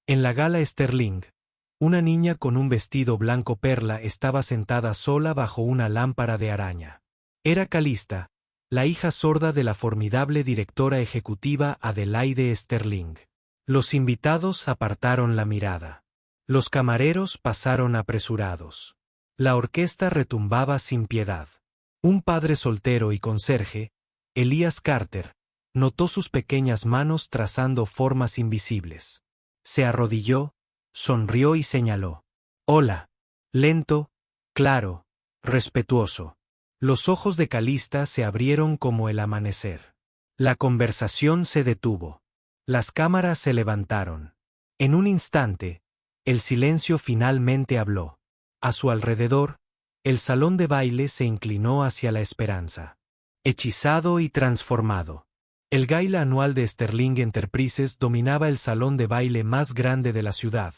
En la gala Sterling, una niña con un vestido blanco perla estaba sentada sola bajo una lámpara de araña. Era Calista, la hija sorda de la formidable directora ejecutiva Adelaide Sterling. Los invitados apartaron la mirada. Los camareros pasaron apresurados. La orquesta retumbaba sin piedad. Un padre soltero y conserje, Elias Carter, notó sus pequeñas manos trazando formas invisibles. Se arrodilló, sonrió y señaló. «Hola». Lento, claro, respetuoso. Los ojos de Calista se abrieron como el amanecer. La conversación se detuvo. Las cámaras se levantaron. En un instante, el silencio finalmente habló. A su alrededor, el salón de baile se inclinó hacia la esperanza. Hechizado y transformado. El gala anual de Sterling Enterprises dominaba el salón de baile más grande de la ciudad,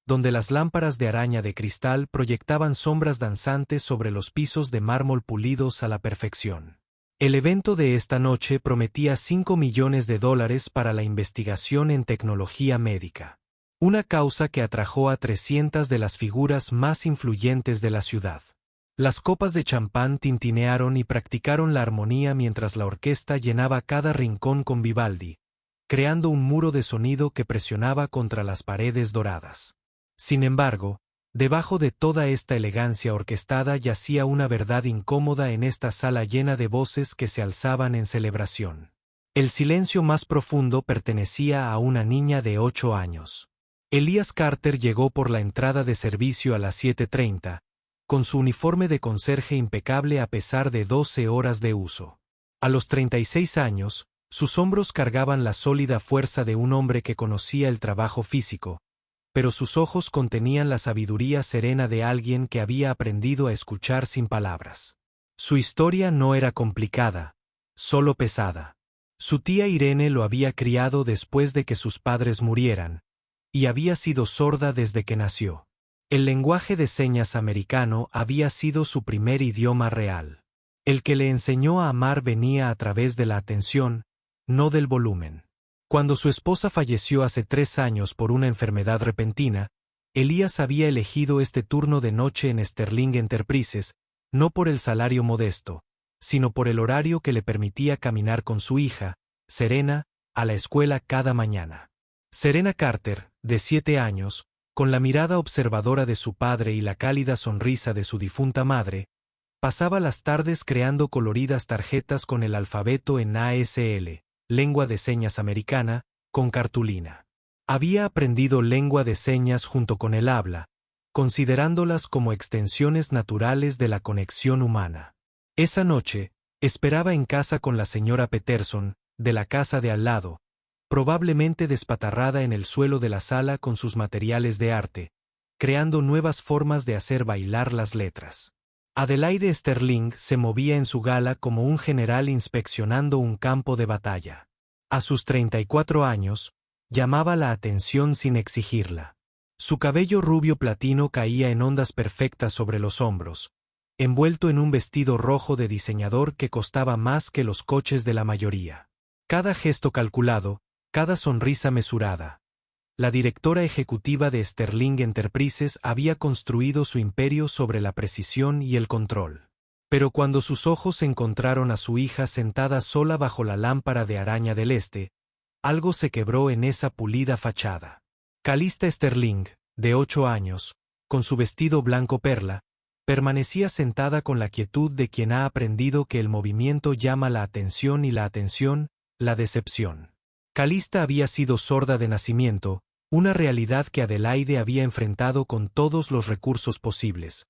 donde las lámparas de araña de cristal proyectaban sombras danzantes sobre los pisos de mármol pulidos a la perfección. El evento de esta noche prometía $5 millones para la investigación en tecnología médica. Una causa que atrajo a 300 de las figuras más influyentes de la ciudad. Las copas de champán tintinearon y practicaron la armonía mientras la orquesta llenaba cada rincón con Vivaldi, creando un muro de sonido que presionaba contra las paredes doradas. Sin embargo, debajo de toda esta elegancia orquestada yacía una verdad incómoda en esta sala llena de voces que se alzaban en celebración. El silencio más profundo pertenecía a una niña de 8 años. Elias Carter llegó por la entrada de servicio a las 7:30, con su uniforme de conserje impecable a pesar de 12 horas de uso. A los 36 años, sus hombros cargaban la sólida fuerza de un hombre que conocía el trabajo físico, pero sus ojos contenían la sabiduría serena de alguien que había aprendido a escuchar sin palabras. Su historia no era complicada, solo pesada. Su tía Irene lo había criado después de que sus padres murieran, y había sido sorda desde que nació. El lenguaje de señas americano había sido su primer idioma real. El que le enseñó a amar venía a través de la atención, no del volumen. Cuando su esposa falleció hace 3 años por una enfermedad repentina, Elias había elegido este turno de noche en Sterling Enterprises, no por el salario modesto, sino por el horario que le permitía caminar con su hija, Serena, a la escuela cada mañana. Serena Carter, de 7 años, con la mirada observadora de su padre y la cálida sonrisa de su difunta madre, pasaba las tardes creando coloridas tarjetas con el alfabeto en ASL, lengua de señas americana, con cartulina. Había aprendido lengua de señas junto con el habla, considerándolas como extensiones naturales de la conexión humana. Esa noche, esperaba en casa con la señora Peterson, de la casa de al lado, probablemente despatarrada en el suelo de la sala con sus materiales de arte, creando nuevas formas de hacer bailar las letras. Adelaide Sterling se movía en su gala como un general inspeccionando un campo de batalla. A sus 34 años, llamaba la atención sin exigirla. Su cabello rubio platino caía en ondas perfectas sobre los hombros, envuelto en un vestido rojo de diseñador que costaba más que los coches de la mayoría. Cada gesto calculado, cada sonrisa mesurada. La directora ejecutiva de Sterling Enterprises había construido su imperio sobre la precisión y el control. Pero cuando sus ojos encontraron a su hija sentada sola bajo la lámpara de araña del este, algo se quebró en esa pulida fachada. Calista Sterling, de 8 años, con su vestido blanco perla, permanecía sentada con la quietud de quien ha aprendido que el movimiento llama la atención y la atención, la decepción. Calista había sido sorda de nacimiento, una realidad que Adelaide había enfrentado con todos los recursos posibles.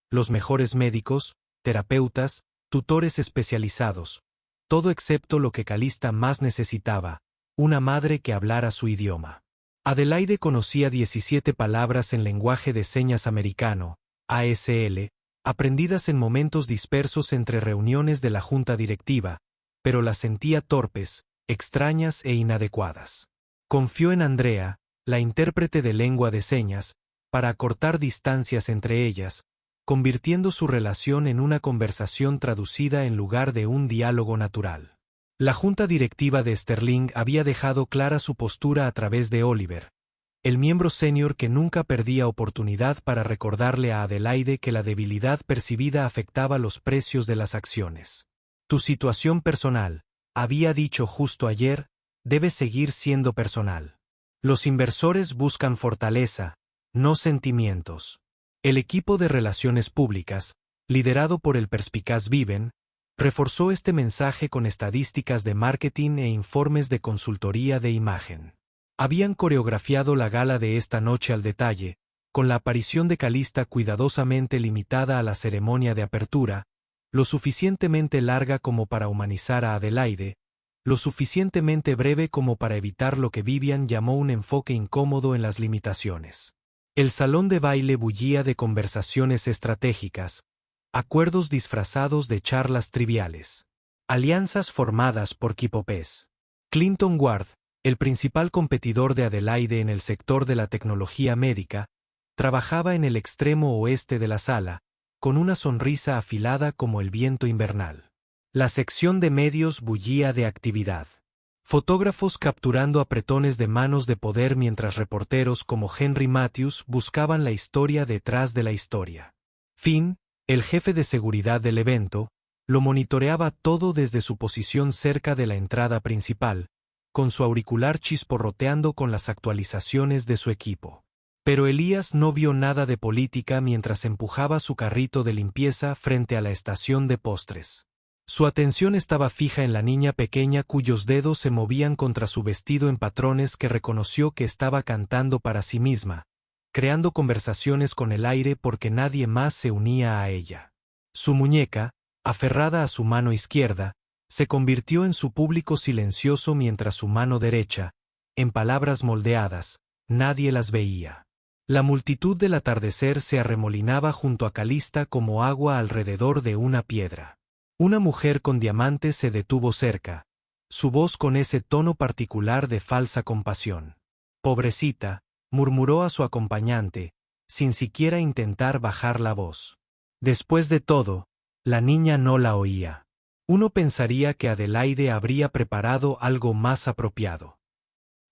Los mejores médicos, terapeutas, tutores especializados, todo excepto lo que Calista más necesitaba, una madre que hablara su idioma. Adelaide conocía 17 palabras en lenguaje de señas americano, ASL, aprendidas en momentos dispersos entre reuniones de la junta directiva, pero las sentía torpes, extrañas e inadecuadas. Confió en Andrea, la intérprete de lengua de señas, para acortar distancias entre ellas, convirtiendo su relación en una conversación traducida en lugar de un diálogo natural. La junta directiva de Sterling había dejado clara su postura a través de Oliver, el miembro senior que nunca perdía oportunidad para recordarle a Adelaide que la debilidad percibida afectaba los precios de las acciones. Tu situación personal, había dicho justo ayer, debe seguir siendo personal. Los inversores buscan fortaleza, no sentimientos. El equipo de relaciones públicas, liderado por el perspicaz Viven, reforzó este mensaje con estadísticas de marketing e informes de consultoría de imagen. Habían coreografiado la gala de esta noche al detalle, con la aparición de Calista cuidadosamente limitada a la ceremonia de apertura, lo suficientemente larga como para humanizar a Adelaide, lo suficientemente breve como para evitar lo que Vivian llamó un enfoque incómodo en las limitaciones. El salón de baile bullía de conversaciones estratégicas, acuerdos disfrazados de charlas triviales, alianzas formadas por Kipopes. Clinton Ward, el principal competidor de Adelaide en el sector de la tecnología médica, trabajaba en el extremo oeste de la sala, con una sonrisa afilada como el viento invernal. La sección de medios bullía de actividad. Fotógrafos capturando apretones de manos de poder mientras reporteros como Henry Matthews buscaban la historia detrás de la historia. Finn, el jefe de seguridad del evento, lo monitoreaba todo desde su posición cerca de la entrada principal, con su auricular chisporroteando con las actualizaciones de su equipo. Pero Elías no vio nada de política mientras empujaba su carrito de limpieza frente a la estación de postres. Su atención estaba fija en la niña pequeña cuyos dedos se movían contra su vestido en patrones que reconoció que estaba cantando para sí misma, creando conversaciones con el aire porque nadie más se unía a ella. Su muñeca, aferrada a su mano izquierda, se convirtió en su público silencioso mientras su mano derecha, en palabras moldeadas, nadie las veía. La multitud del atardecer se arremolinaba junto a Calista como agua alrededor de una piedra. Una mujer con diamantes se detuvo cerca, su voz con ese tono particular de falsa compasión. «Pobrecita», murmuró a su acompañante, sin siquiera intentar bajar la voz. Después de todo, la niña no la oía. Uno pensaría que Adelaide habría preparado algo más apropiado.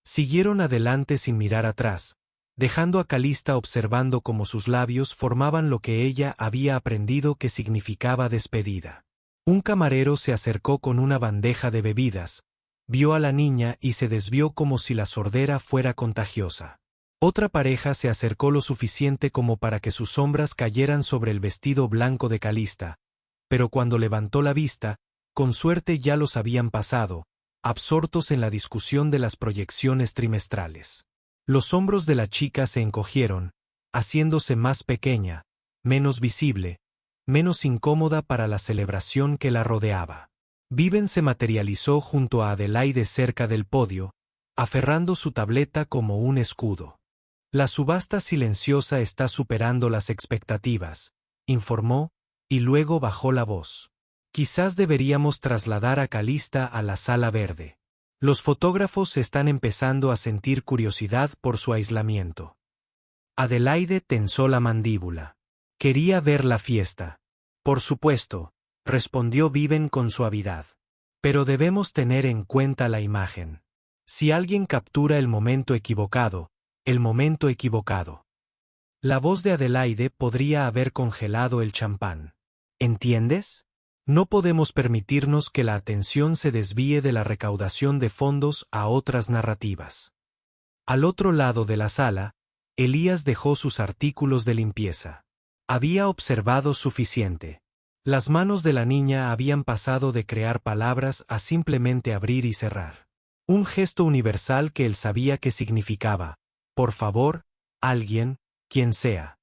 Siguieron adelante sin mirar atrás, dejando a Calista observando cómo sus labios formaban lo que ella había aprendido que significaba despedida. Un camarero se acercó con una bandeja de bebidas, vio a la niña y se desvió como si la sordera fuera contagiosa. Otra pareja se acercó lo suficiente como para que sus sombras cayeran sobre el vestido blanco de Calista, pero cuando levantó la vista, con suerte ya los habían pasado, absortos en la discusión de las proyecciones trimestrales. Los hombros de la chica se encogieron, haciéndose más pequeña, menos visible, menos incómoda para la celebración que la rodeaba. Viven se materializó junto a Adelaide cerca del podio, aferrando su tableta como un escudo. La subasta silenciosa está superando las expectativas, informó, y luego bajó la voz. Quizás deberíamos trasladar a Calista a la sala verde. Los fotógrafos están empezando a sentir curiosidad por su aislamiento. Adelaide tensó la mandíbula. Quería ver la fiesta. Por supuesto, respondió Viven con suavidad. Pero debemos tener en cuenta la imagen. Si alguien captura el momento equivocado, el momento equivocado. La voz de Adelaide podría haber congelado el champán. ¿Entiendes? No podemos permitirnos que la atención se desvíe de la recaudación de fondos a otras narrativas. Al otro lado de la sala, Elías dejó sus artículos de limpieza. Había observado suficiente. Las manos de la niña habían pasado de crear palabras a simplemente abrir y cerrar. Un gesto universal que él sabía que significaba: por favor, alguien, quien sea.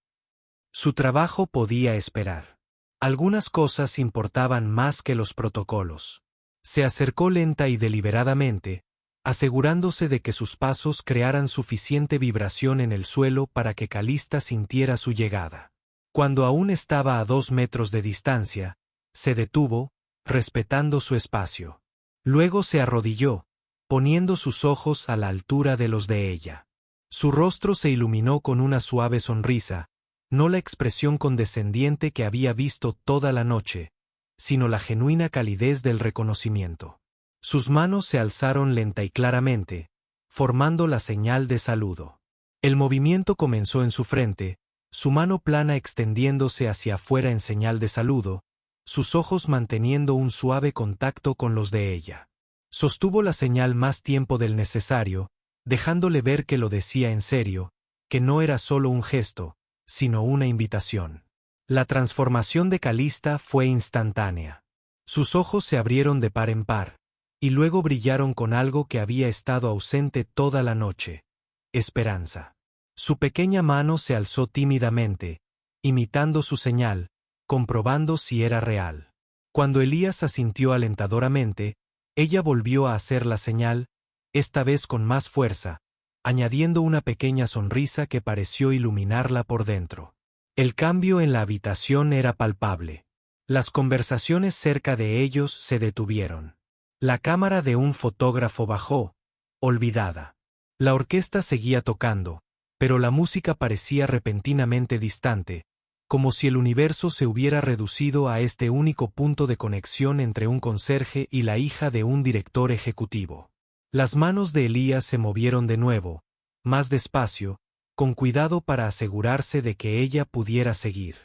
Su trabajo podía esperar. Algunas cosas importaban más que los protocolos. Se acercó lenta y deliberadamente, asegurándose de que sus pasos crearan suficiente vibración en el suelo para que Calista sintiera su llegada. Cuando aún estaba a 2 metros de distancia, se detuvo, respetando su espacio. Luego se arrodilló, poniendo sus ojos a la altura de los de ella. Su rostro se iluminó con una suave sonrisa, no la expresión condescendiente que había visto toda la noche, sino la genuina calidez del reconocimiento. Sus manos se alzaron lenta y claramente, formando la señal de saludo. El movimiento comenzó en su frente, su mano plana extendiéndose hacia afuera en señal de saludo, sus ojos manteniendo un suave contacto con los de ella. Sostuvo la señal más tiempo del necesario, dejándole ver que lo decía en serio, que no era solo un gesto, sino una invitación. La transformación de Calista fue instantánea. Sus ojos se abrieron de par en par, y luego brillaron con algo que había estado ausente toda la noche: esperanza. Su pequeña mano se alzó tímidamente, imitando su señal, comprobando si era real. Cuando Elías asintió alentadoramente, ella volvió a hacer la señal, esta vez con más fuerza, añadiendo una pequeña sonrisa que pareció iluminarla por dentro. El cambio en la habitación era palpable. Las conversaciones cerca de ellos se detuvieron. La cámara de un fotógrafo bajó, olvidada. La orquesta seguía tocando, pero la música parecía repentinamente distante, como si el universo se hubiera reducido a este único punto de conexión entre un conserje y la hija de un director ejecutivo. Las manos de Elías se movieron de nuevo, más despacio, con cuidado para asegurarse de que ella pudiera seguir.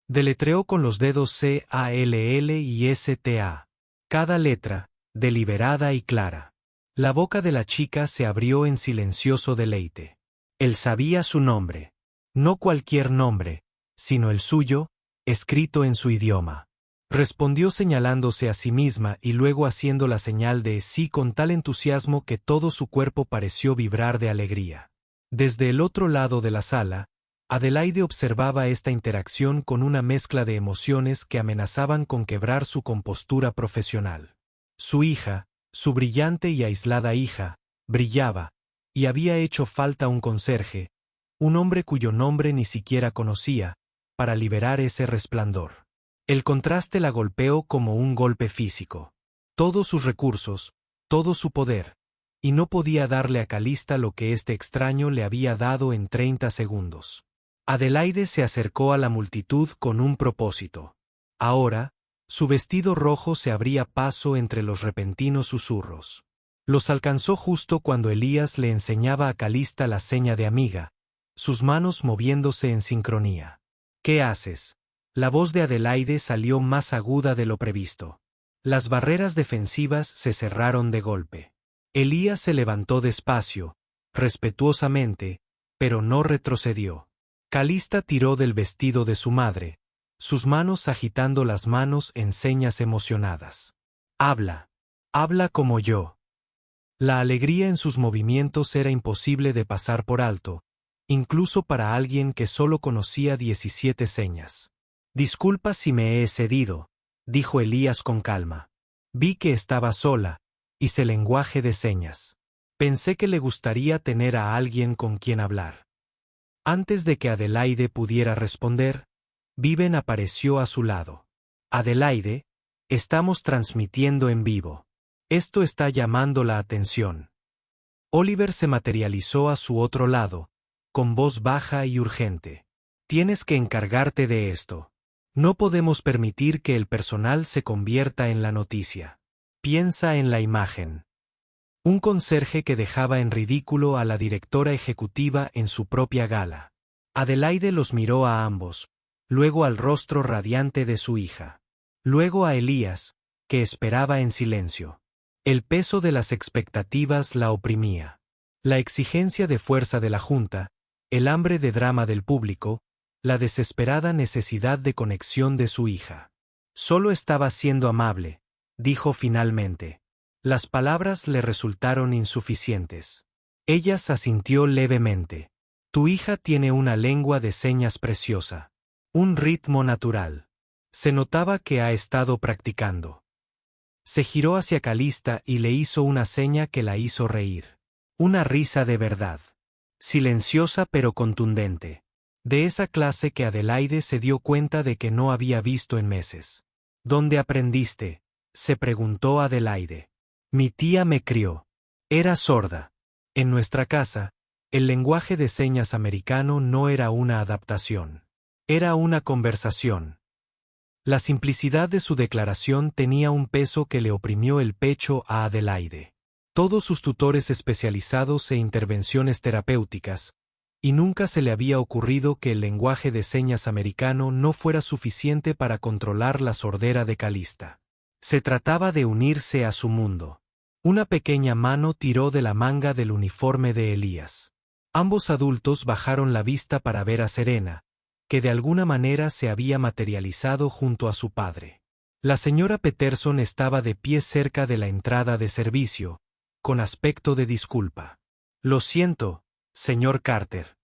Deletreó con los dedos CALL y STA. Cada letra, deliberada y clara. La boca de la chica se abrió en silencioso deleite. Él sabía su nombre. No cualquier nombre, sino el suyo, escrito en su idioma. Respondió señalándose a sí misma y luego haciendo la señal de sí con tal entusiasmo que todo su cuerpo pareció vibrar de alegría. Desde el otro lado de la sala, Adelaide observaba esta interacción con una mezcla de emociones que amenazaban con quebrar su compostura profesional. Su hija, su brillante y aislada hija, brillaba, y había hecho falta un conserje, un hombre cuyo nombre ni siquiera conocía, para liberar ese resplandor. El contraste la golpeó como un golpe físico. Todos sus recursos, todo su poder, y no podía darle a Calista lo que este extraño le había dado en 30 segundos. Adelaide se acercó a la multitud con un propósito. Ahora, su vestido rojo se abría paso entre los repentinos susurros. Los alcanzó justo cuando Elías le enseñaba a Calista la seña de amiga, sus manos moviéndose en sincronía. ¿Qué haces? La voz de Adelaide salió más aguda de lo previsto. Las barreras defensivas se cerraron de golpe. Elías se levantó despacio, respetuosamente, pero no retrocedió. Calista tiró del vestido de su madre, sus manos agitando las manos en señas emocionadas. Habla. Habla como yo. La alegría en sus movimientos era imposible de pasar por alto, incluso para alguien que solo conocía 17 señas. Disculpa si me he excedido, dijo Elías con calma. Vi que estaba sola, hice lenguaje de señas. Pensé que le gustaría tener a alguien con quien hablar. Antes de que Adelaide pudiera responder, Viven apareció a su lado. Adelaide, estamos transmitiendo en vivo. Esto está llamando la atención. Oliver se materializó a su otro lado, con voz baja y urgente. Tienes que encargarte de esto. No podemos permitir que el personal se convierta en la noticia. Piensa en la imagen. Un conserje que dejaba en ridículo a la directora ejecutiva en su propia gala. Adelaide los miró a ambos, luego al rostro radiante de su hija. Luego a Elías, que esperaba en silencio. El peso de las expectativas la oprimía. La exigencia de fuerza de la Junta, el hambre de drama del público, la desesperada necesidad de conexión de su hija. Solo estaba siendo amable, dijo finalmente. Las palabras le resultaron insuficientes. Ella asintió levemente. Tu hija tiene una lengua de señas preciosa. Un ritmo natural. Se notaba que ha estado practicando. Se giró hacia Calista y le hizo una seña que la hizo reír. Una risa de verdad. Silenciosa pero contundente. De esa clase que Adelaide se dio cuenta de que no había visto en meses. ¿Dónde aprendiste?, se preguntó Adelaide. Mi tía me crió. Era sorda. En nuestra casa, el lenguaje de señas americano no era una adaptación. Era una conversación. La simplicidad de su declaración tenía un peso que le oprimió el pecho a Adelaide. Todos sus tutores especializados e intervenciones terapéuticas, y nunca se le había ocurrido que el lenguaje de señas americano no fuera suficiente para controlar la sordera de Calista. Se trataba de unirse a su mundo. Una pequeña mano tiró de la manga del uniforme de Elías. Ambos adultos bajaron la vista para ver a Serena, que de alguna manera se había materializado junto a su padre. La señora Peterson estaba de pie cerca de la entrada de servicio, con aspecto de disculpa. «Lo siento, señor Carter»,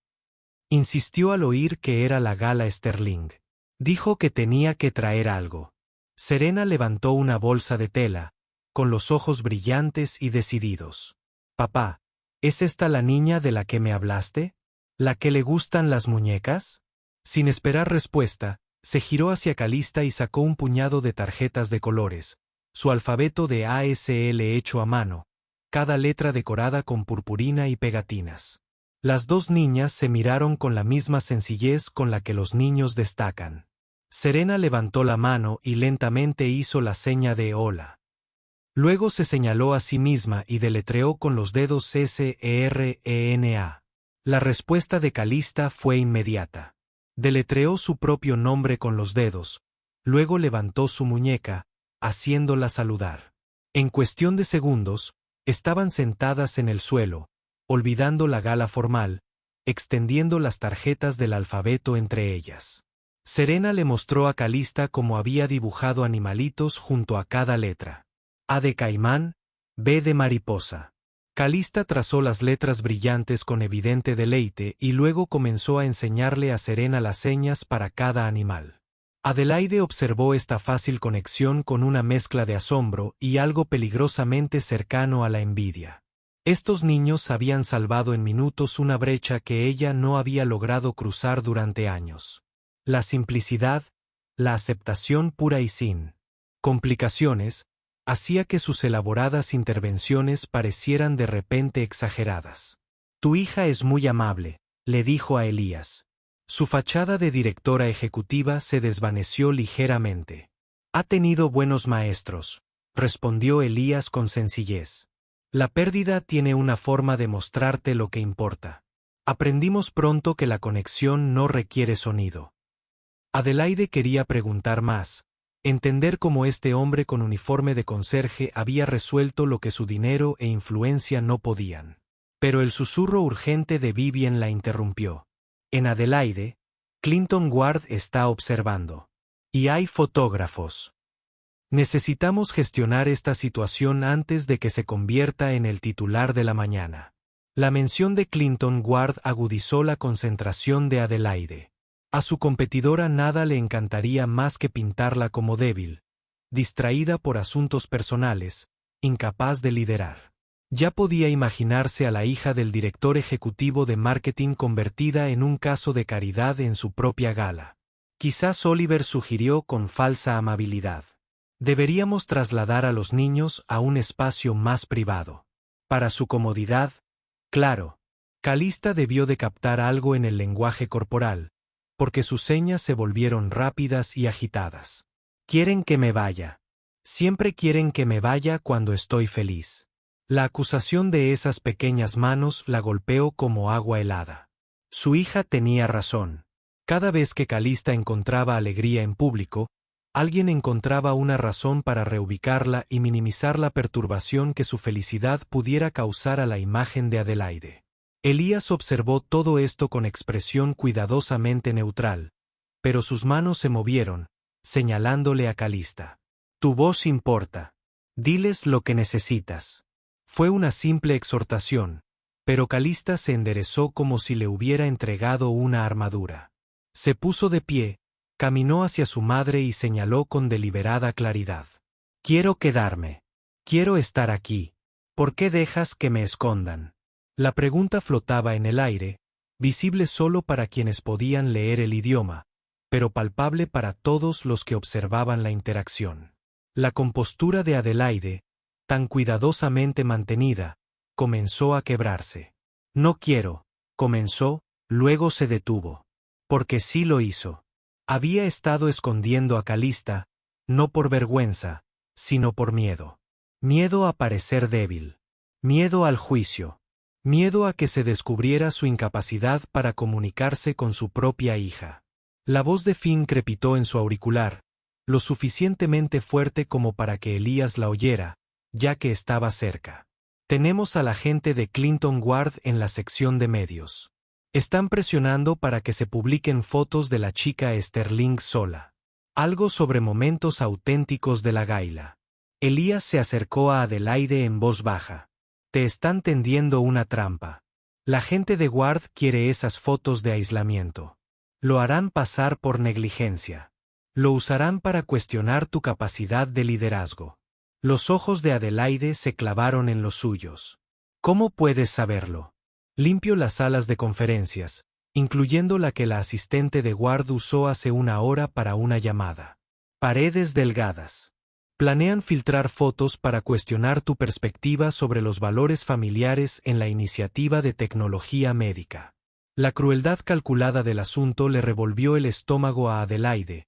insistió al oír que era la gala Sterling. Dijo que tenía que traer algo. Serena levantó una bolsa de tela, con los ojos brillantes y decididos. «Papá, ¿es esta la niña de la que me hablaste? ¿La que le gustan las muñecas?» Sin esperar respuesta, se giró hacia Calista y sacó un puñado de tarjetas de colores, su alfabeto de ASL hecho a mano, cada letra decorada con purpurina y pegatinas. Las dos niñas se miraron con la misma sencillez con la que los niños destacan. Serena levantó la mano y lentamente hizo la seña de hola. Luego se señaló a sí misma y deletreó con los dedos SERENA. La respuesta de Calista fue inmediata. Deletreó su propio nombre con los dedos, luego levantó su muñeca, haciéndola saludar. En cuestión de segundos, estaban sentadas en el suelo, olvidando la gala formal, extendiendo las tarjetas del alfabeto entre ellas. Serena le mostró a Calista cómo había dibujado animalitos junto a cada letra. A de caimán, B de mariposa. Calista trazó las letras brillantes con evidente deleite y luego comenzó a enseñarle a Serena las señas para cada animal. Adelaide observó esta fácil conexión con una mezcla de asombro y algo peligrosamente cercano a la envidia. Estos niños habían salvado en minutos una brecha que ella no había logrado cruzar durante años. La simplicidad, la aceptación pura y sin complicaciones, hacía que sus elaboradas intervenciones parecieran de repente exageradas. «Tu hija es muy amable», le dijo a Elías. Su fachada de directora ejecutiva se desvaneció ligeramente. «Ha tenido buenos maestros», respondió Elías con sencillez. «La pérdida tiene una forma de mostrarte lo que importa. Aprendimos pronto que la conexión no requiere sonido». Adelaide quería preguntar más, entender cómo este hombre con uniforme de conserje había resuelto lo que su dinero e influencia no podían. Pero el susurro urgente de Vivien la interrumpió. «En Adelaide, Clinton Ward está observando. Y hay fotógrafos. Necesitamos gestionar esta situación antes de que se convierta en el titular de la mañana». La mención de Clinton Ward agudizó la concentración de Adelaide. A su competidora nada le encantaría más que pintarla como débil, distraída por asuntos personales, incapaz de liderar. Ya podía imaginarse a la hija del director ejecutivo de marketing convertida en un caso de caridad en su propia gala. Quizás Oliver sugirió con falsa amabilidad: «Deberíamos trasladar a los niños a un espacio más privado». Para su comodidad, claro. Calista debió de captar algo en el lenguaje corporal, porque sus señas se volvieron rápidas y agitadas. «Quieren que me vaya. Siempre quieren que me vaya cuando estoy feliz». La acusación de esas pequeñas manos la golpeó como agua helada. Su hija tenía razón. Cada vez que Calista encontraba alegría en público, alguien encontraba una razón para reubicarla y minimizar la perturbación que su felicidad pudiera causar a la imagen de Adelaide. Elías observó todo esto con expresión cuidadosamente neutral, pero sus manos se movieron, señalándole a Calista. «Tu voz importa. Diles lo que necesitas». Fue una simple exhortación, pero Calista se enderezó como si le hubiera entregado una armadura. Se puso de pie, caminó hacia su madre y señaló con deliberada claridad. «Quiero quedarme. Quiero estar aquí. ¿Por qué dejas que me escondan?». La pregunta flotaba en el aire, visible solo para quienes podían leer el idioma, pero palpable para todos los que observaban la interacción. La compostura de Adelaide, tan cuidadosamente mantenida, comenzó a quebrarse. «No quiero», comenzó, luego se detuvo. Porque sí lo hizo. Había estado escondiendo a Calista, no por vergüenza, sino por miedo. Miedo a parecer débil. Miedo al juicio. Miedo a que se descubriera su incapacidad para comunicarse con su propia hija. La voz de Finn crepitó en su auricular, lo suficientemente fuerte como para que Elías la oyera, ya que estaba cerca. Tenemos a la gente de Clinton Ward en la sección de medios. Están presionando para que se publiquen fotos de la chica Sterling sola. Algo sobre momentos auténticos de la gaila. Elías se acercó a Adelaide en voz baja. Te están tendiendo una trampa. La gente de Ward quiere esas fotos de aislamiento. Lo harán pasar por negligencia. Lo usarán para cuestionar tu capacidad de liderazgo. Los ojos de Adelaide se clavaron en los suyos. ¿Cómo puedes saberlo? Limpio las salas de conferencias, incluyendo la que la asistente de Ward usó hace una hora para una llamada. Paredes delgadas. Planean filtrar fotos para cuestionar tu perspectiva sobre los valores familiares en la iniciativa de tecnología médica. La crueldad calculada del asunto le revolvió el estómago a Adelaide,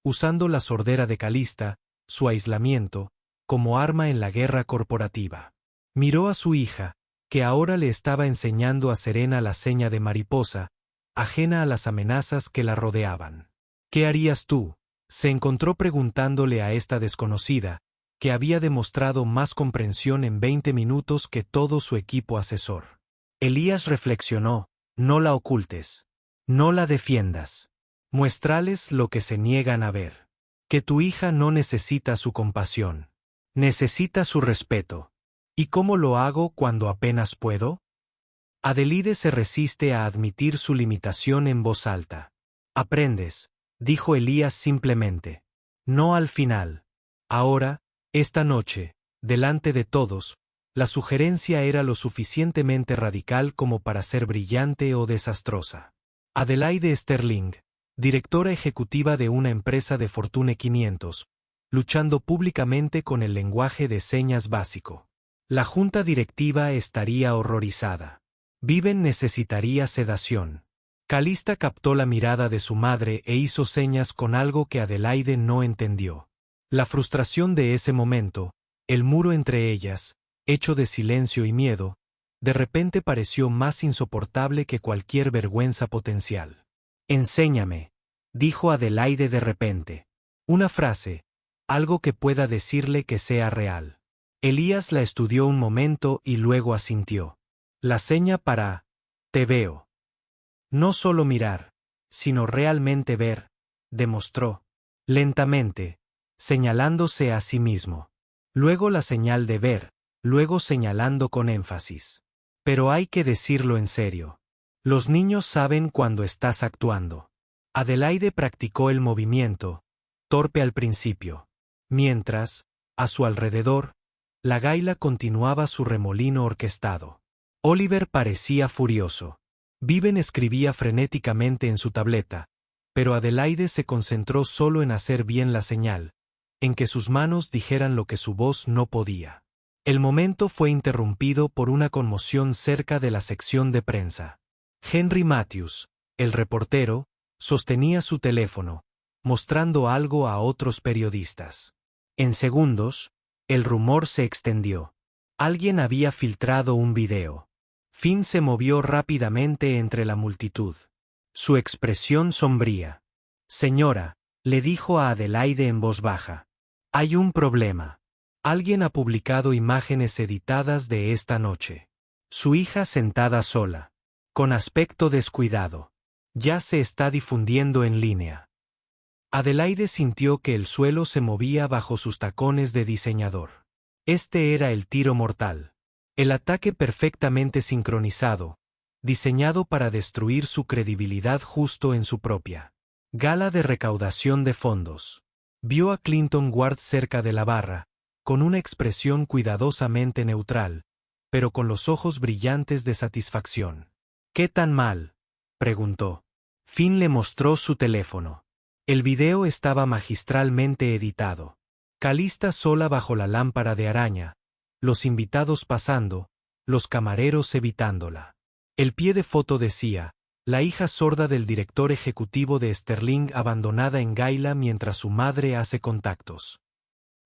usando la sordera de Calista, su aislamiento, como arma en la guerra corporativa. Miró a su hija, que ahora le estaba enseñando a Serena la seña de mariposa, ajena a las amenazas que la rodeaban. ¿Qué harías tú? Se encontró preguntándole a esta desconocida, que había demostrado más comprensión en 20 minutos que todo su equipo asesor. Elías reflexionó, no la ocultes. No la defiendas. Muéstrales lo que se niegan a ver. Que tu hija no necesita su compasión. Necesita su respeto. ¿Y cómo lo hago cuando apenas puedo? Adelaide se resiste a admitir su limitación en voz alta. Aprendes, dijo Elías simplemente. No al final. Ahora, esta noche, delante de todos, la sugerencia era lo suficientemente radical como para ser brillante o desastrosa. Adelaide Sterling, directora ejecutiva de una empresa de Fortune 500, luchando públicamente con el lenguaje de señas básico. La junta directiva estaría horrorizada. Viven necesitaría sedación. Calista captó la mirada de su madre e hizo señas con algo que Adelaide no entendió. La frustración de ese momento, el muro entre ellas, hecho de silencio y miedo, de repente pareció más insoportable que cualquier vergüenza potencial. Enséñame, dijo Adelaide de repente. Una frase, algo que pueda decirle que sea real. Elías la estudió un momento y luego asintió. La seña para te veo. No solo mirar, sino realmente ver, demostró, lentamente, señalándose a sí mismo. Luego la señal de ver, luego señalando con énfasis. Pero hay que decirlo en serio. Los niños saben cuando estás actuando. Adelaide practicó el movimiento, torpe al principio. Mientras, a su alrededor, la gaila continuaba su remolino orquestado. Oliver parecía furioso. Viven escribía frenéticamente en su tableta, pero Adelaide se concentró solo en hacer bien la señal, en que sus manos dijeran lo que su voz no podía. El momento fue interrumpido por una conmoción cerca de la sección de prensa. Henry Matthews, el reportero, sostenía su teléfono, mostrando algo a otros periodistas. En segundos, el rumor se extendió. Alguien había filtrado un video. Finn se movió rápidamente entre la multitud. Su expresión sombría. Señora, le dijo a Adelaide en voz baja. Hay un problema. Alguien ha publicado imágenes editadas de esta noche. Su hija sentada sola. Con aspecto descuidado. Ya se está difundiendo en línea. Adelaide sintió que el suelo se movía bajo sus tacones de diseñador. Este era el tiro mortal. El ataque perfectamente sincronizado, diseñado para destruir su credibilidad justo en su propia gala de recaudación de fondos. Vio a Clinton Ward cerca de la barra, con una expresión cuidadosamente neutral, pero con los ojos brillantes de satisfacción. ¿Qué tan mal?, preguntó. Finn le mostró su teléfono. El video estaba magistralmente editado. Calista sola bajo la lámpara de araña, los invitados pasando, los camareros evitándola. El pie de foto decía, la hija sorda del director ejecutivo de Sterling abandonada en Gaila mientras su madre hace contactos.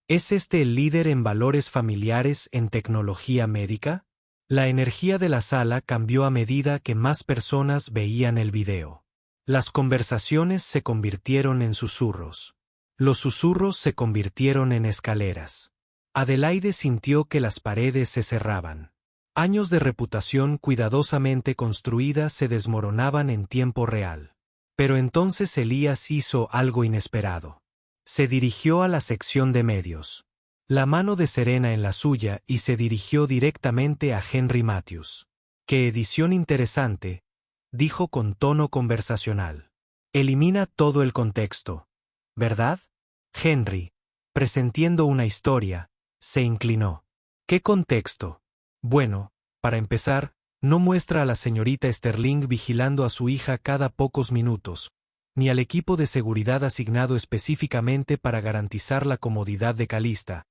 ¿Es este el líder en valores familiares en tecnología médica? La energía de la sala cambió a medida que más personas veían el video. Las conversaciones se convirtieron en susurros. Los susurros se convirtieron en escaleras. Adelaide sintió que las paredes se cerraban. Años de reputación cuidadosamente construida se desmoronaban en tiempo real. Pero entonces Elías hizo algo inesperado. Se dirigió a la sección de medios. La mano de Serena en la suya y se dirigió directamente a Henry Matthews. «¡Qué edición interesante!», dijo con tono conversacional. «Elimina todo el contexto, ¿verdad?». Henry, presintiendo una historia, se inclinó. «¿Qué contexto?». «Bueno, para empezar, no muestra a la señorita Sterling vigilando a su hija cada pocos minutos, ni al equipo de seguridad asignado específicamente para garantizar la comodidad de Calista,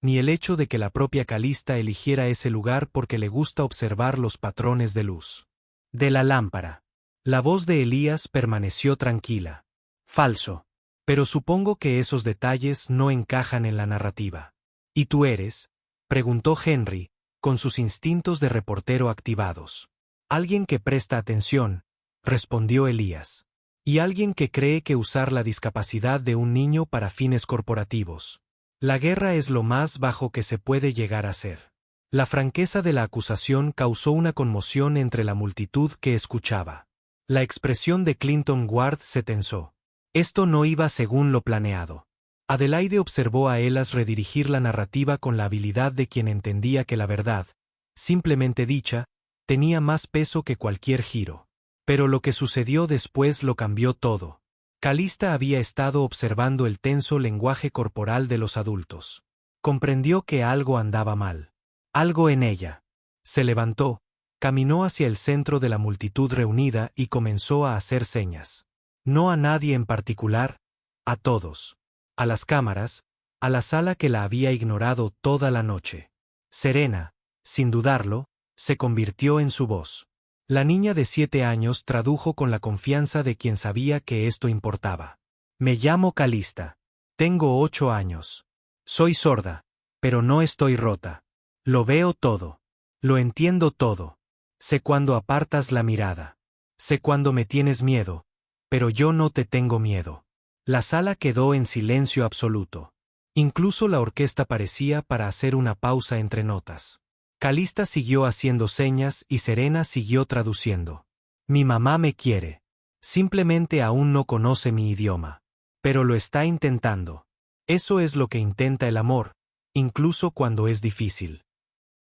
ni el hecho de que la propia Calista eligiera ese lugar porque le gusta observar los patrones de luz de la lámpara». La voz de Elías permaneció tranquila. «Falso. Pero supongo que esos detalles no encajan en la narrativa». «¿Y tú eres?», preguntó Henry, con sus instintos de reportero activados. «Alguien que presta atención», respondió Elías. «Y alguien que cree que usar la discapacidad de un niño para fines corporativos. La guerra es lo más bajo que se puede llegar a ser». La franqueza de la acusación causó una conmoción entre la multitud que escuchaba. La expresión de Clinton Ward se tensó. Esto no iba según lo planeado. Adelaide observó a Elías redirigir la narrativa con la habilidad de quien entendía que la verdad, simplemente dicha, tenía más peso que cualquier giro. Pero lo que sucedió después lo cambió todo. Calista había estado observando el tenso lenguaje corporal de los adultos. Comprendió que algo andaba mal. Algo en ella. Se levantó, caminó hacia el centro de la multitud reunida y comenzó a hacer señas. No a nadie en particular, a todos. A las cámaras, a la sala que la había ignorado toda la noche. Serena, sin dudarlo, se convirtió en su voz. La niña de 7 años tradujo con la confianza de quien sabía que esto importaba. «Me llamo Calista. Tengo 8 años. Soy sorda, pero no estoy rota. Lo veo todo. Lo entiendo todo. Sé cuando apartas la mirada. Sé cuando me tienes miedo, pero yo no te tengo miedo». La sala quedó en silencio absoluto. Incluso la orquesta parecía para hacer una pausa entre notas. Calista siguió haciendo señas y Serena siguió traduciendo. «Mi mamá me quiere. Simplemente aún no conoce mi idioma. Pero lo está intentando. Eso es lo que intenta el amor, incluso cuando es difícil».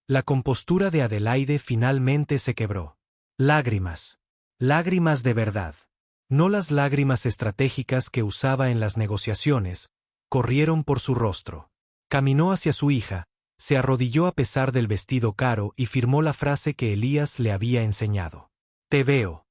La compostura de Adelaide finalmente se quebró. Lágrimas. Lágrimas de verdad. No las lágrimas estratégicas que usaba en las negociaciones, corrieron por su rostro. Caminó hacia su hija, se arrodilló a pesar del vestido caro y firmó la frase que Elías le había enseñado. «Te veo».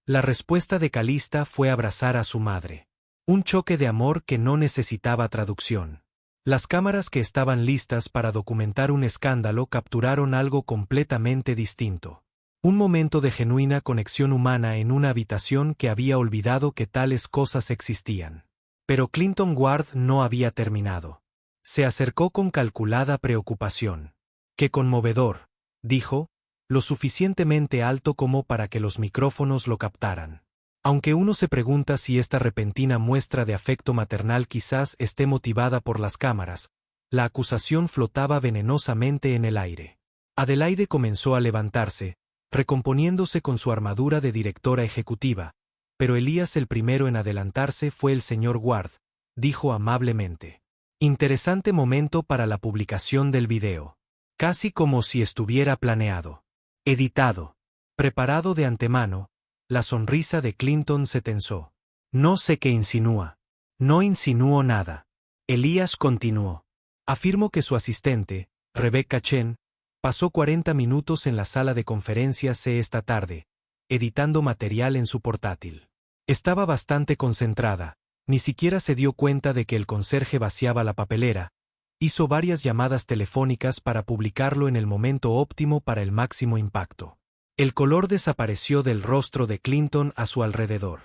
La respuesta de Calista fue abrazar a su madre. Un choque de amor que no necesitaba traducción. Las cámaras que estaban listas para documentar un escándalo capturaron algo completamente distinto. Un momento de genuina conexión humana en una habitación que había olvidado que tales cosas existían. Pero Clinton Ward no había terminado. Se acercó con calculada preocupación. «Qué conmovedor», dijo, lo suficientemente alto como para que los micrófonos lo captaran. Aunque uno se pregunta si esta repentina muestra de afecto maternal quizás esté motivada por las cámaras, la acusación flotaba venenosamente en el aire. Adelaide comenzó a levantarse, recomponiéndose con su armadura de directora ejecutiva, pero Elías el primero en adelantarse fue el señor Ward, dijo amablemente. «Interesante momento para la publicación del video. Casi como si estuviera planeado. Editado. Preparado de antemano». La sonrisa de Clinton se tensó. «No sé qué insinúa». «No insinúo nada». Elías continuó. «Afirmo que su asistente, Rebecca Chen, pasó 40 minutos en la sala de conferencias esta tarde, editando material en su portátil. Estaba bastante concentrada, ni siquiera se dio cuenta de que el conserje vaciaba la papelera, hizo varias llamadas telefónicas para publicarlo en el momento óptimo para el máximo impacto». El color desapareció del rostro de Clinton a su alrededor.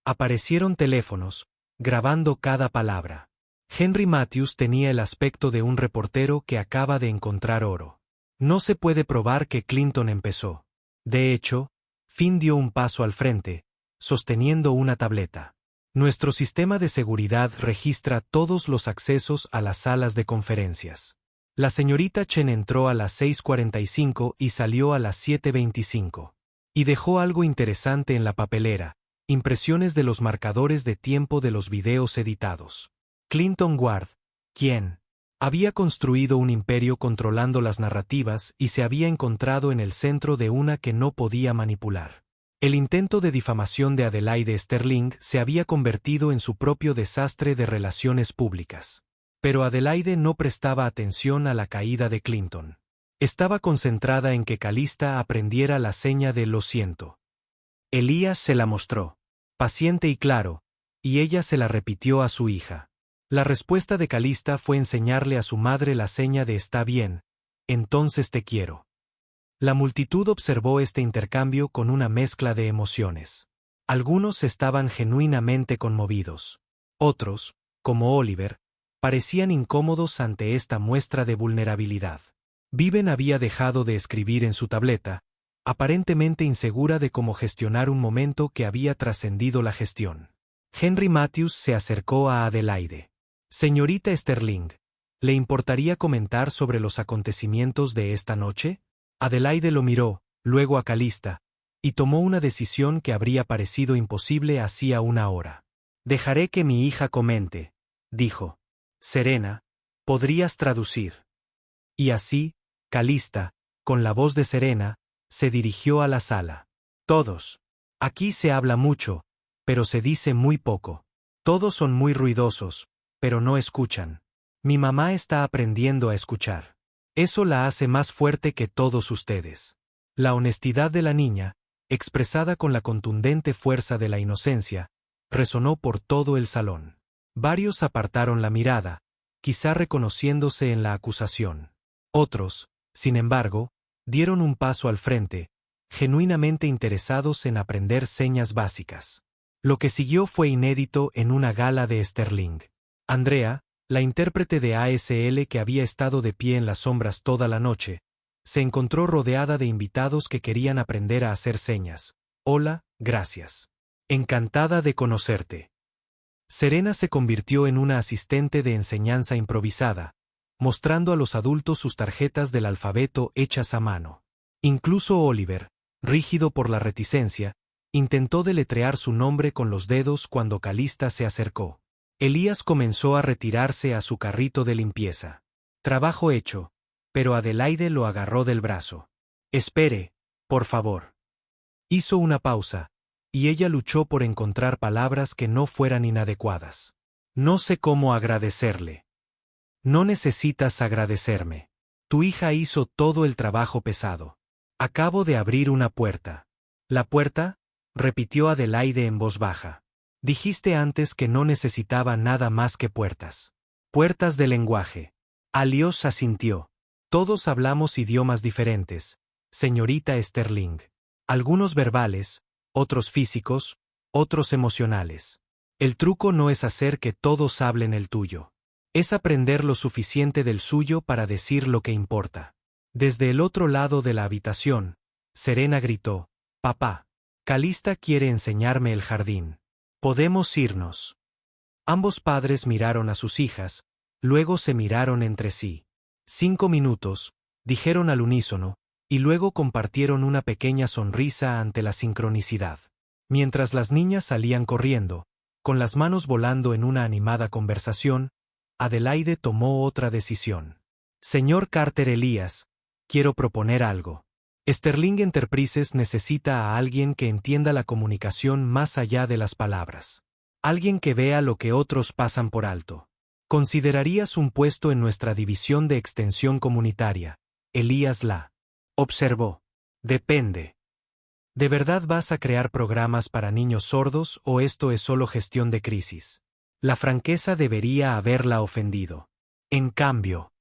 Aparecieron teléfonos, grabando cada palabra. Henry Matthews tenía el aspecto de un reportero que acaba de encontrar oro. No se puede probar que Clinton empezó. De hecho, Finn dio un paso al frente, sosteniendo una tableta. Nuestro sistema de seguridad registra todos los accesos a las salas de conferencias. La señorita Chen entró a las 6:45 y salió a las 7:25. Y dejó algo interesante en la papelera, impresiones de los marcadores de tiempo de los videos editados. Clinton Ward, quien había construido un imperio controlando las narrativas y se había encontrado en el centro de una que no podía manipular. El intento de difamación de Adelaide Sterling se había convertido en su propio desastre de relaciones públicas. Pero Adelaide no prestaba atención a la caída de Clinton. Estaba concentrada en que Calista aprendiera la seña de lo siento. Elías se la mostró, paciente y claro, y ella se la repitió a su hija. La respuesta de Calista fue enseñarle a su madre la seña de está bien, entonces te quiero. La multitud observó este intercambio con una mezcla de emociones. Algunos estaban genuinamente conmovidos. Otros, como Oliver, parecían incómodos ante esta muestra de vulnerabilidad. Viven había dejado de escribir en su tableta, aparentemente insegura de cómo gestionar un momento que había trascendido la gestión. Henry Matthews se acercó a Adelaide. Señorita Sterling, ¿le importaría comentar sobre los acontecimientos de esta noche? Adelaide lo miró, luego a Calista, y tomó una decisión que habría parecido imposible hacía una hora. Dejaré que mi hija comente, dijo. Serena, ¿podrías traducir? Y así, Calista, con la voz de Serena, se dirigió a la sala. Todos. Aquí se habla mucho, pero se dice muy poco. Todos son muy ruidosos, pero no escuchan. Mi mamá está aprendiendo a escuchar. Eso la hace más fuerte que todos ustedes. La honestidad de la niña, expresada con la contundente fuerza de la inocencia, resonó por todo el salón. Varios apartaron la mirada, quizá reconociéndose en la acusación. Otros, sin embargo, dieron un paso al frente, genuinamente interesados en aprender señas básicas. Lo que siguió fue inédito en una gala de Sterling. Andrea, la intérprete de ASL que había estado de pie en las sombras toda la noche, se encontró rodeada de invitados que querían aprender a hacer señas. Hola, gracias. Encantada de conocerte. Serena se convirtió en una asistente de enseñanza improvisada, mostrando a los adultos sus tarjetas del alfabeto hechas a mano. Incluso Oliver, rígido por la reticencia, intentó deletrear su nombre con los dedos cuando Calista se acercó. Elías comenzó a retirarse a su carrito de limpieza. Trabajo hecho, pero Adelaide lo agarró del brazo. Espere, por favor. Hizo una pausa, y ella luchó por encontrar palabras que no fueran inadecuadas. No sé cómo agradecerle. No necesitas agradecerme. Tu hija hizo todo el trabajo pesado. Acabo de abrir una puerta. ¿La puerta? Repitió Adelaide en voz baja. Dijiste antes que no necesitaba nada más que puertas. Puertas de lenguaje. Alios asintió. Todos hablamos idiomas diferentes, señorita Sterling. Algunos verbales, otros físicos, otros emocionales. El truco no es hacer que todos hablen el tuyo. Es aprender lo suficiente del suyo para decir lo que importa. Desde el otro lado de la habitación, Serena gritó, «Papá, Calista quiere enseñarme el jardín. Podemos irnos». Ambos padres miraron a sus hijas, luego se miraron entre sí. 5 minutos, dijeron al unísono, y luego compartieron una pequeña sonrisa ante la sincronicidad. Mientras las niñas salían corriendo, con las manos volando en una animada conversación, Adelaide tomó otra decisión. Señor Carter Elías, quiero proponer algo. Sterling Enterprises necesita a alguien que entienda la comunicación más allá de las palabras. Alguien que vea lo que otros pasan por alto. ¿Considerarías un puesto en nuestra división de extensión comunitaria? Elías la observó. Depende. ¿De verdad vas a crear programas para niños sordos o esto es solo gestión de crisis? La franqueza debería haberla ofendido. En cambio,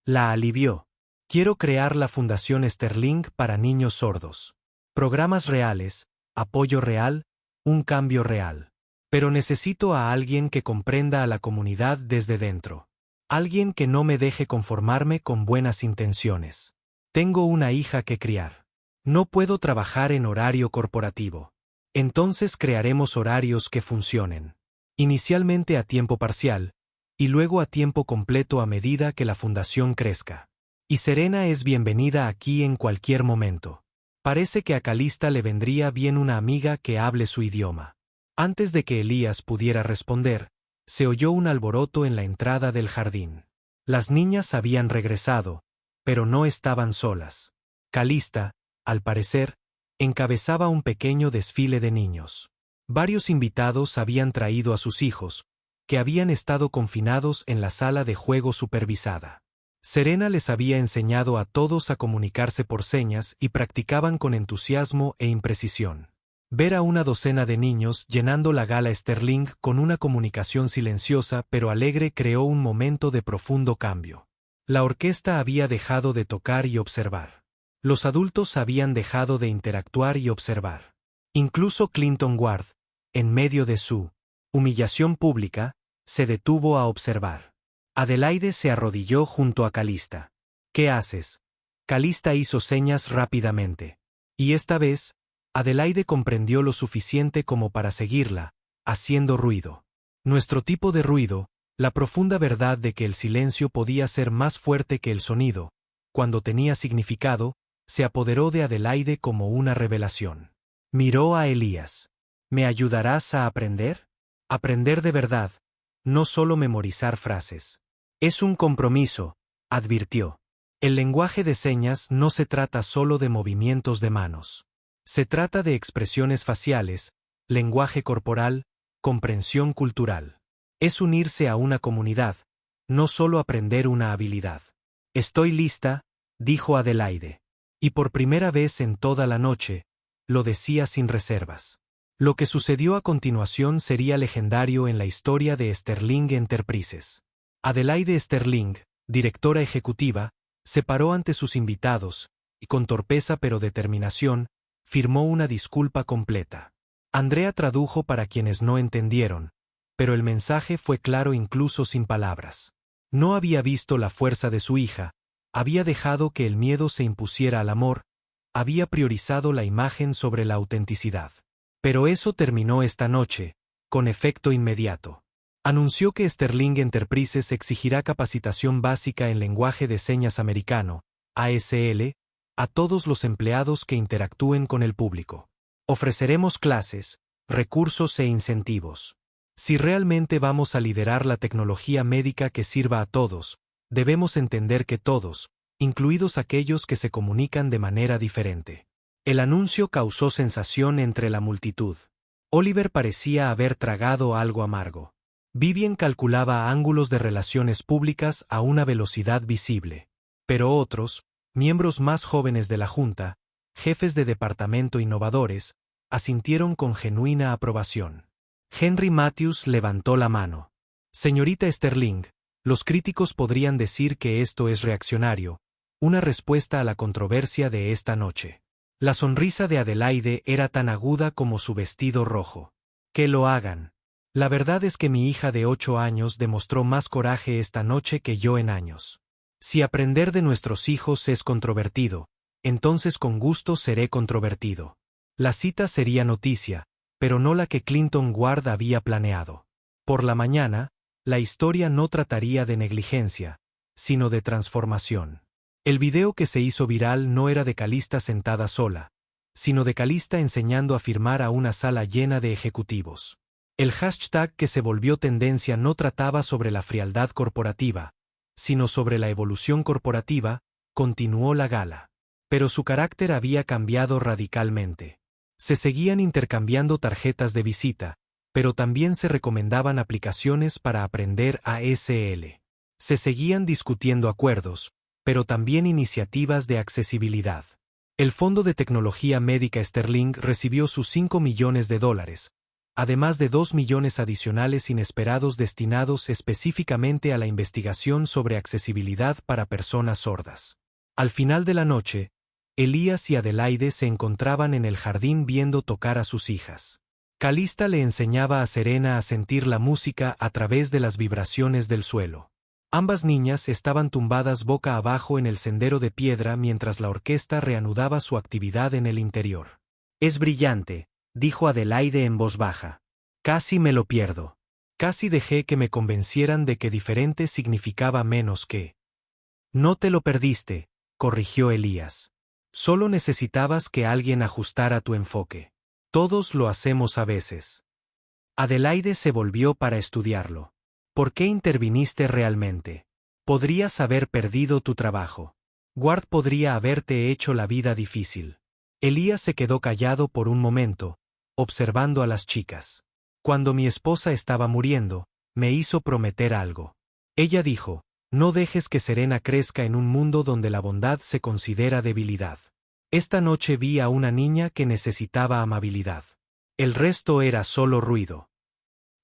la alivió. Quiero crear la Fundación Sterling para niños sordos. Programas reales, apoyo real, un cambio real. Pero necesito a alguien que comprenda a la comunidad desde dentro. Alguien que no me deje conformarme con buenas intenciones. Tengo una hija que criar. No puedo trabajar en horario corporativo. Entonces crearemos horarios que funcionen. Inicialmente a tiempo parcial, y luego a tiempo completo a medida que la fundación crezca. Y Serena es bienvenida aquí en cualquier momento. Parece que a Calista le vendría bien una amiga que hable su idioma. Antes de que Elías pudiera responder, se oyó un alboroto en la entrada del jardín. Las niñas habían regresado, pero no estaban solas. Calista, al parecer, encabezaba un pequeño desfile de niños. Varios invitados habían traído a sus hijos, que habían estado confinados en la sala de juego supervisada. Serena les había enseñado a todos a comunicarse por señas y practicaban con entusiasmo e imprecisión. Ver a una docena de niños llenando la gala Sterling con una comunicación silenciosa pero alegre creó un momento de profundo cambio. La orquesta había dejado de tocar y observar. Los adultos habían dejado de interactuar y observar. Incluso Clinton Ward, en medio de su humillación pública, se detuvo a observar. Adelaide se arrodilló junto a Calista. ¿Qué haces? Calista hizo señas rápidamente. Y esta vez, Adelaide comprendió lo suficiente como para seguirla, haciendo ruido. Nuestro tipo de ruido, la profunda verdad de que el silencio podía ser más fuerte que el sonido, cuando tenía significado, se apoderó de Adelaide como una revelación. Miró a Elías. ¿Me ayudarás a aprender? Aprender de verdad, no solo memorizar frases. Es un compromiso, advirtió. El lenguaje de señas no se trata solo de movimientos de manos. Se trata de expresiones faciales, lenguaje corporal, comprensión cultural. Es unirse a una comunidad, no solo aprender una habilidad. Estoy lista, dijo Adelaide. Y por primera vez en toda la noche, lo decía sin reservas. Lo que sucedió a continuación sería legendario en la historia de Sterling Enterprises. Adelaide Sterling, directora ejecutiva, se paró ante sus invitados, y con torpeza pero determinación, firmó una disculpa completa. Andrea tradujo para quienes no entendieron, pero el mensaje fue claro incluso sin palabras. No había visto la fuerza de su hija, había dejado que el miedo se impusiera al amor, había priorizado la imagen sobre la autenticidad. Pero eso terminó esta noche, con efecto inmediato. Anunció que Sterling Enterprises exigirá capacitación básica en lenguaje de señas americano, ASL, a todos los empleados que interactúen con el público. Ofreceremos clases, recursos e incentivos. Si realmente vamos a liderar la tecnología médica que sirva a todos, debemos entender que todos, incluidos aquellos que se comunican de manera diferente. El anuncio causó sensación entre la multitud. Oliver parecía haber tragado algo amargo. Vivien calculaba ángulos de relaciones públicas a una velocidad visible. Pero otros, miembros más jóvenes de la Junta, jefes de departamento innovadores, asintieron con genuina aprobación. Henry Matthews levantó la mano. Señorita Sterling, los críticos podrían decir que esto es reaccionario, una respuesta a la controversia de esta noche. La sonrisa de Adelaide era tan aguda como su vestido rojo. Que lo hagan. La verdad es que mi hija de 8 años demostró más coraje esta noche que yo en años. Si aprender de nuestros hijos es controvertido, entonces con gusto seré controvertido. La cita sería noticia, pero no la que Clinton Ward había planeado. Por la mañana, la historia no trataría de negligencia, sino de transformación. El video que se hizo viral no era de Calista sentada sola, sino de Calista enseñando a firmar a una sala llena de ejecutivos. El hashtag que se volvió tendencia no trataba sobre la frialdad corporativa, sino sobre la evolución corporativa, continuó la gala. Pero su carácter había cambiado radicalmente. Se seguían intercambiando tarjetas de visita, pero también se recomendaban aplicaciones para aprender ASL. Se seguían discutiendo acuerdos, pero también iniciativas de accesibilidad. El Fondo de Tecnología Médica Sterling recibió sus $5 millones, además de 2 millones adicionales inesperados destinados específicamente a la investigación sobre accesibilidad para personas sordas. Al final de la noche, Elías y Adelaide se encontraban en el jardín viendo tocar a sus hijas. Calista le enseñaba a Serena a sentir la música a través de las vibraciones del suelo. Ambas niñas estaban tumbadas boca abajo en el sendero de piedra mientras la orquesta reanudaba su actividad en el interior. «Es brillante», dijo Adelaide en voz baja. «Casi me lo pierdo. Casi dejé que me convencieran de que diferente significaba menos que». «No te lo perdiste», corrigió Elías. «Solo necesitabas que alguien ajustara tu enfoque. Todos lo hacemos a veces». Adelaide se volvió para estudiarlo. «¿Por qué interviniste realmente? Podrías haber perdido tu trabajo. Ward podría haberte hecho la vida difícil». Elías se quedó callado por un momento, observando a las chicas. «Cuando mi esposa estaba muriendo, me hizo prometer algo. Ella dijo, no dejes que Serena crezca en un mundo donde la bondad se considera debilidad. Esta noche vi a una niña que necesitaba amabilidad. El resto era solo ruido».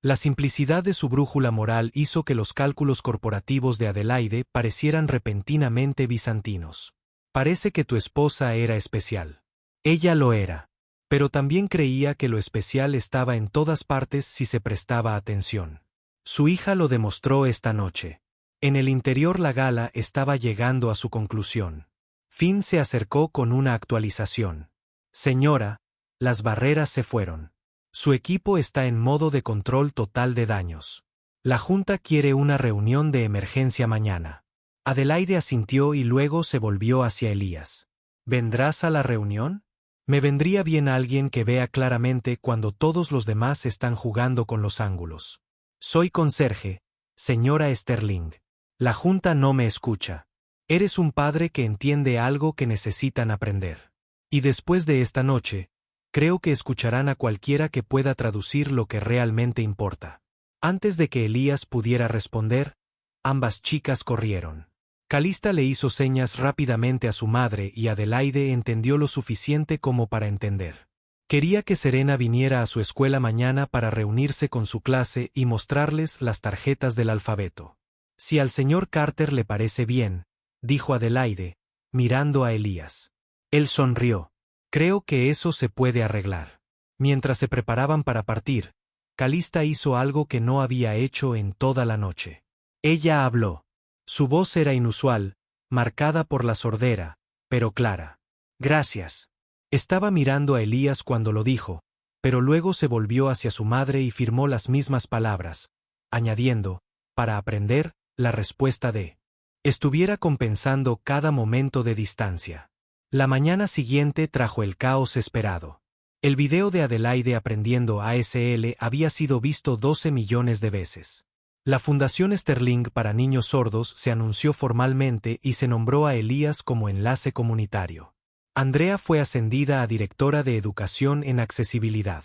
La simplicidad de su brújula moral hizo que los cálculos corporativos de Adelaide parecieran repentinamente bizantinos. «Parece que tu esposa era especial». Ella lo era. Pero también creía que lo especial estaba en todas partes si se prestaba atención. Su hija lo demostró esta noche. En el interior la gala estaba llegando a su conclusión. Finn se acercó con una actualización. «Señora, las barreras se fueron. Su equipo está en modo de control total de daños. La Junta quiere una reunión de emergencia mañana». Adelaide asintió y luego se volvió hacia Elías. «¿Vendrás a la reunión? Me vendría bien alguien que vea claramente cuando todos los demás están jugando con los ángulos. Soy conserje, señora Sterling. La Junta no me escucha. Eres un padre que entiende algo que necesitan aprender. Y después de esta noche, creo que escucharán a cualquiera que pueda traducir lo que realmente importa». Antes de que Elías pudiera responder, ambas chicas corrieron. Calista le hizo señas rápidamente a su madre y Adelaide entendió lo suficiente como para entender. Quería que Serena viniera a su escuela mañana para reunirse con su clase y mostrarles las tarjetas del alfabeto. «Si al señor Carter le parece bien», dijo Adelaide, mirando a Elías. Él sonrió. «Creo que eso se puede arreglar». Mientras se preparaban para partir, Calista hizo algo que no había hecho en toda la noche. Ella habló. Su voz era inusual, marcada por la sordera, pero clara. «Gracias». Estaba mirando a Elías cuando lo dijo, pero luego se volvió hacia su madre y firmó las mismas palabras, añadiendo, para aprender, la respuesta de. Estuviera compensando cada momento de distancia. La mañana siguiente trajo el caos esperado. El video de Adelaide aprendiendo ASL había sido visto 12 millones de veces. La Fundación Sterling para Niños Sordos se anunció formalmente y se nombró a Elías como enlace comunitario. Andrea fue ascendida a directora de Educación en Accesibilidad.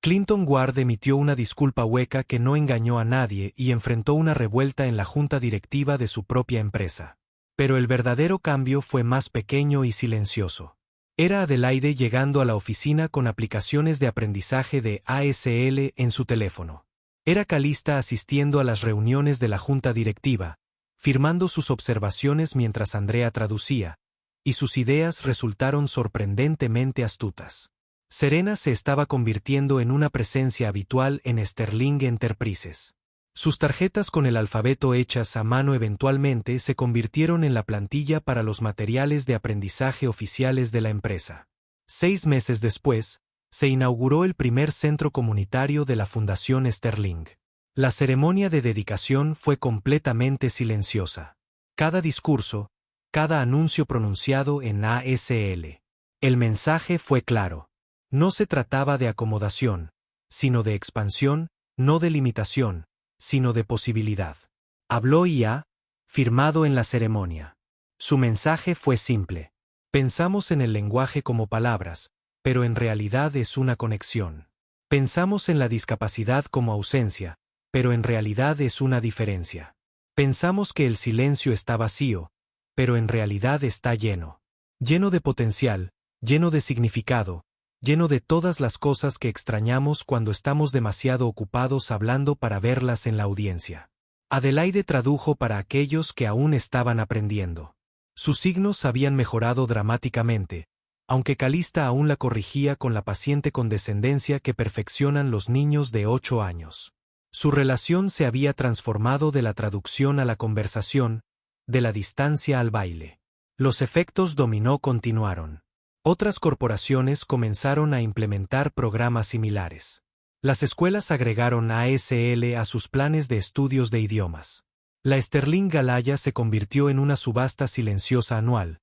Clinton Ward emitió una disculpa hueca que no engañó a nadie y enfrentó una revuelta en la junta directiva de su propia empresa. Pero el verdadero cambio fue más pequeño y silencioso. Era Adelaide llegando a la oficina con aplicaciones de aprendizaje de ASL en su teléfono. Era Calista asistiendo a las reuniones de la junta directiva, firmando sus observaciones mientras Andrea traducía, y sus ideas resultaron sorprendentemente astutas. Serena se estaba convirtiendo en una presencia habitual en Sterling Enterprises. Sus tarjetas con el alfabeto hechas a mano eventualmente se convirtieron en la plantilla para los materiales de aprendizaje oficiales de la empresa. 6 meses después, se inauguró el primer centro comunitario de la Fundación Sterling. La ceremonia de dedicación fue completamente silenciosa. Cada discurso, cada anuncio pronunciado en ASL. El mensaje fue claro. No se trataba de acomodación, sino de expansión, no de limitación, sino de posibilidad. Habló y ha firmado en la ceremonia. Su mensaje fue simple. Pensamos en el lenguaje como palabras, pero en realidad es una conexión. Pensamos en la discapacidad como ausencia, pero en realidad es una diferencia. Pensamos que el silencio está vacío, pero en realidad está lleno. Lleno de potencial, lleno de significado, lleno de todas las cosas que extrañamos cuando estamos demasiado ocupados hablando para verlas en la audiencia. Adelaide tradujo para aquellos que aún estaban aprendiendo. Sus signos habían mejorado dramáticamente, aunque Calista aún la corrigía con la paciente condescendencia que perfeccionan los niños de 8 años. Su relación se había transformado de la traducción a la conversación, de la distancia al baile. Los efectos dominó continuaron. Otras corporaciones comenzaron a implementar programas similares. Las escuelas agregaron ASL a sus planes de estudios de idiomas. La Sterling Galaya se convirtió en una subasta silenciosa anual,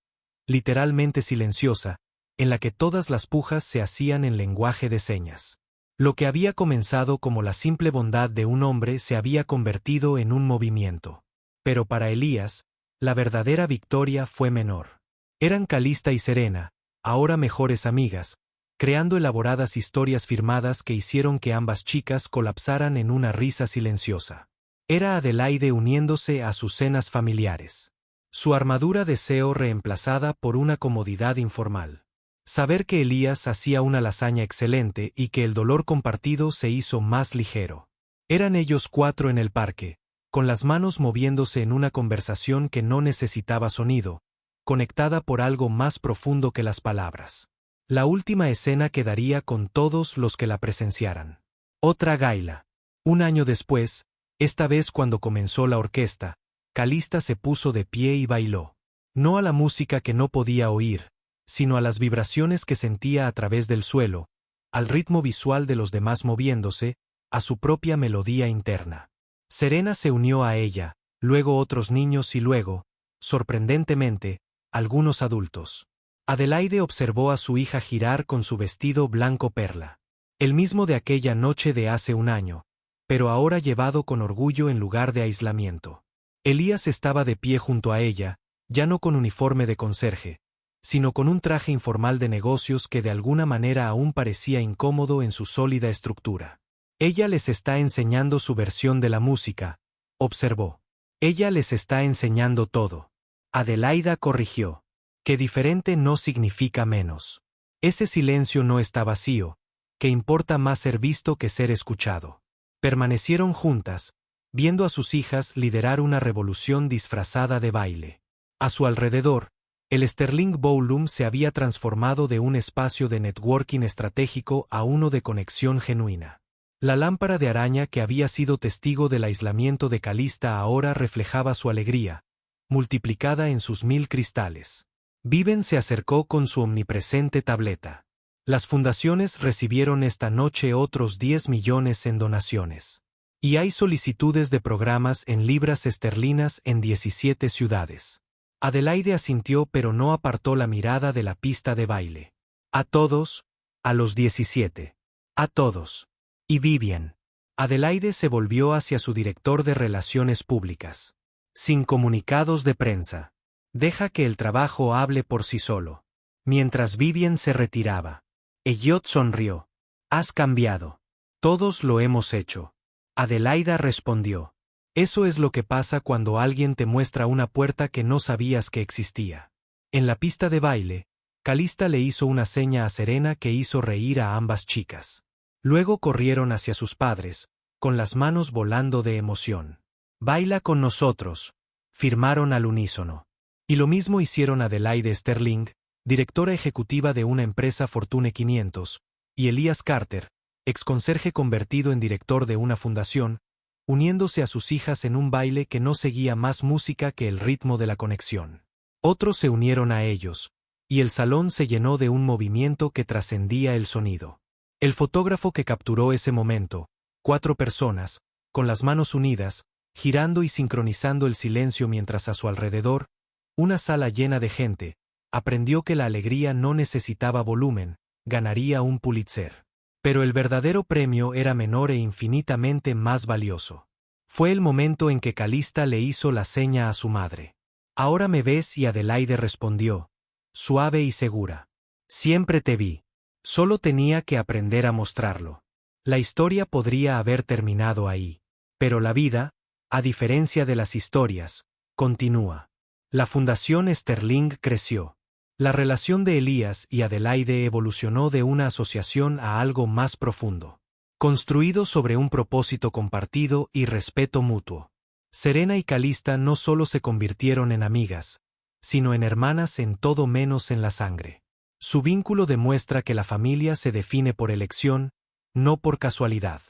literalmente silenciosa, en la que todas las pujas se hacían en lenguaje de señas. Lo que había comenzado como la simple bondad de un hombre se había convertido en un movimiento. Pero para Elías, la verdadera victoria fue menor. Eran Calista y Serena, ahora mejores amigas, creando elaboradas historias firmadas que hicieron que ambas chicas colapsaran en una risa silenciosa. Era Adelaide uniéndose a sus cenas familiares. Su armadura deseo reemplazada por una comodidad informal. Saber que Elías hacía una lasaña excelente y que el dolor compartido se hizo más ligero. Eran ellos cuatro en el parque, con las manos moviéndose en una conversación que no necesitaba sonido, conectada por algo más profundo que las palabras. La última escena quedaría con todos los que la presenciaran. Otra gaila. Un año después, esta vez cuando comenzó la orquesta, Calista se puso de pie y bailó. No a la música que no podía oír, sino a las vibraciones que sentía a través del suelo, al ritmo visual de los demás moviéndose, a su propia melodía interna. Serena se unió a ella, luego otros niños y luego, sorprendentemente, algunos adultos. Adelaide observó a su hija girar con su vestido blanco perla. El mismo de aquella noche de hace un año, pero ahora llevado con orgullo en lugar de aislamiento. Elías estaba de pie junto a ella, ya no con uniforme de conserje, sino con un traje informal de negocios que de alguna manera aún parecía incómodo en su sólida estructura. Ella les está enseñando su versión de la música, observó. Ella les está enseñando todo. Adelaida corrigió. Que diferente no significa menos. Ese silencio no está vacío, que importa más ser visto que ser escuchado. Permanecieron juntas, viendo a sus hijas liderar una revolución disfrazada de baile. A su alrededor, el Sterling Ballroom se había transformado de un espacio de networking estratégico a uno de conexión genuina. La lámpara de araña que había sido testigo del aislamiento de Calista ahora reflejaba su alegría, multiplicada en sus 1000 cristales. Viven se acercó con su omnipresente tableta. Las fundaciones recibieron esta noche otros 10 millones en donaciones. Y hay solicitudes de programas en libras esterlinas en 17 ciudades. Adelaide asintió pero no apartó la mirada de la pista de baile. A todos, a los 17. A todos. Y Vivian. Adelaide se volvió hacia su director de Relaciones Públicas. Sin comunicados de prensa. Deja que el trabajo hable por sí solo. Mientras Vivian se retiraba. Elliot sonrió. Has cambiado. Todos lo hemos hecho. Adelaida respondió. Eso es lo que pasa cuando alguien te muestra una puerta que no sabías que existía. En la pista de baile, Calista le hizo una seña a Serena que hizo reír a ambas chicas. Luego corrieron hacia sus padres, con las manos volando de emoción. Baila con nosotros, firmaron al unísono. Y lo mismo hicieron Adelaide Sterling, directora ejecutiva de una empresa Fortune 500, y Elías Carter, exconserje convertido en director de una fundación, uniéndose a sus hijas en un baile que no seguía más música que el ritmo de la conexión. Otros se unieron a ellos, y el salón se llenó de un movimiento que trascendía el sonido. El fotógrafo que capturó ese momento, 4 personas, con las manos unidas, girando y sincronizando el silencio mientras a su alrededor, una sala llena de gente, aprendió que la alegría no necesitaba volumen, ganaría un Pulitzer. Pero el verdadero premio era menor e infinitamente más valioso. Fue el momento en que Calista le hizo la seña a su madre. Ahora me ves y Adelaide respondió, suave y segura. Siempre te vi. Solo tenía que aprender a mostrarlo. La historia podría haber terminado ahí. Pero la vida, a diferencia de las historias, continúa. La Fundación Sterling creció. La relación de Elías y Adelaide evolucionó de una asociación a algo más profundo, construido sobre un propósito compartido y respeto mutuo. Serena y Calista no solo se convirtieron en amigas, sino en hermanas en todo menos en la sangre. Su vínculo demuestra que la familia se define por elección, no por casualidad.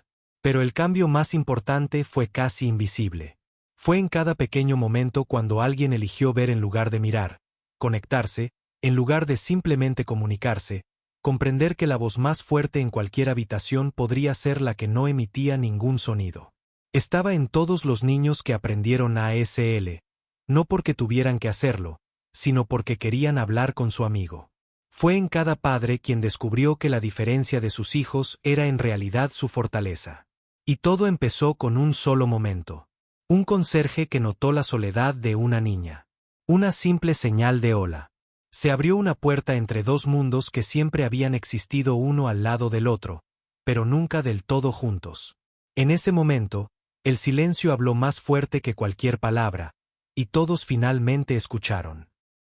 Pero el cambio más importante fue casi invisible. Fue en cada pequeño momento cuando alguien eligió ver en lugar de mirar, conectarse, en lugar de simplemente comunicarse, comprender que la voz más fuerte en cualquier habitación podría ser la que no emitía ningún sonido. Estaba en todos los niños que aprendieron ASL, no porque tuvieran que hacerlo, sino porque querían hablar con su amigo. Fue en cada padre quien descubrió que la diferencia de sus hijos era en realidad su fortaleza. Y todo empezó con un solo momento. Un conserje que notó la soledad de una niña. Una simple señal de hola. Se abrió una puerta entre dos mundos que siempre habían existido uno al lado del otro, pero nunca del todo juntos. En ese momento, el silencio habló más fuerte que cualquier palabra, y todos finalmente escucharon.